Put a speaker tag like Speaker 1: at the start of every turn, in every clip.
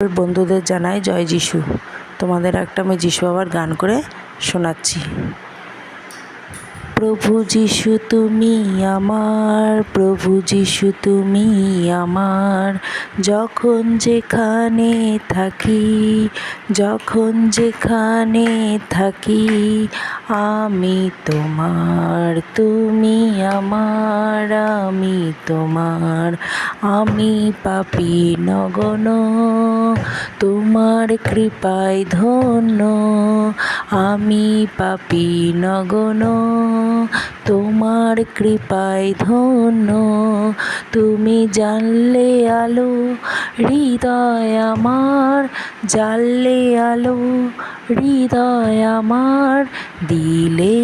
Speaker 1: বন্ধুদের জানাই জয় যিশু। তোমাদের একটা আমি যিশু বাবার গান করে শোনাচ্ছি। প্রভু যিশু তুমি আমার, প্রভু যিশু তুমি আমার, যখন যেখানে থাকি, যখন যেখানে থাকি, আমি তোমার তুমি আমার, আমি তোমার। আমি পাপী নগণ্য, তোমার কৃপায় ধন্য। আমি পাপী নগণ্য, তোমার কৃপায় ধন্য। তুমি জানলে আলো হৃদয় আমার, জ্বাললে আলো হৃদয় আমার, দিলে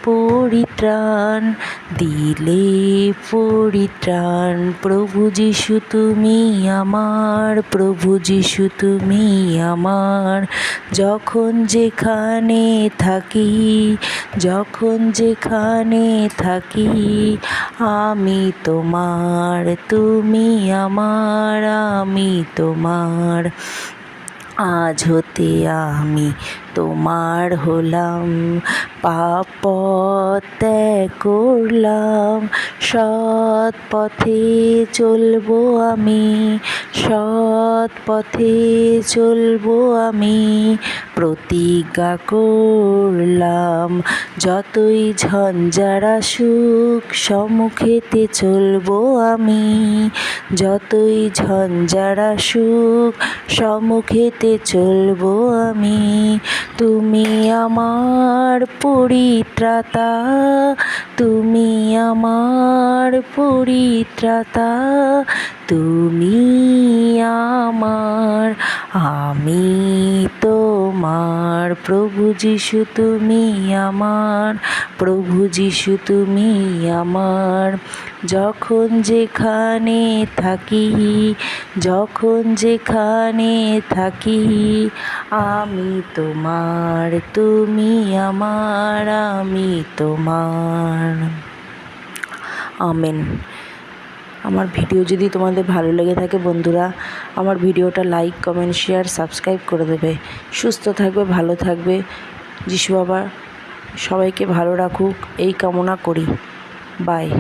Speaker 1: পরিত্রাণ, দিলে পরিত্রাণ। প্রভু যিশু তুমি আমার, প্রভু যিশু তুমি আমার, যখন যেখানে থাকি, যখন যেখানে থাকি, আমি তোমার তুমি আমার, আমি তোমার। আজ হতে আমি তোমার হলাম, পাপ পথ ত্যাগ করলাম, সৎ পথে চলবো আমি, সৎ পথে চলবো আমি। প্রতিজ্ঞা করলাম, যতই ঝঞ্ঝার আসুক সম্মুখেতে চলবো আমি, যতই ঝঞ্ঝার আসুক সম্মুখেতে চলবো আমি। তুমি আমার পরিত্রাতা, তুমি আমার পরিত্রাতা, তুমি আমার, আমি তোমার। প্রভু যিশু তুমি আমার, প্রভু যিশু তুমি আমার, যখন যেখানে থাকি, যখন যেখানে থাকি, আমি তোমার তুমি আমার, আমি তোমার। আমেন। আমার ভিডিও যদি তোমাদের ভালো লেগে থাকে বন্ধুরা, আমার ভিডিওটা লাইক, কমেন্ট, শেয়ার, সাবস্ক্রাইব করে দেবে। সুস্থ থাকবে, ভালো থাকবে। যিশু বাবা সবাইকে ভালো রাখুক এই কামনা করি। বাই।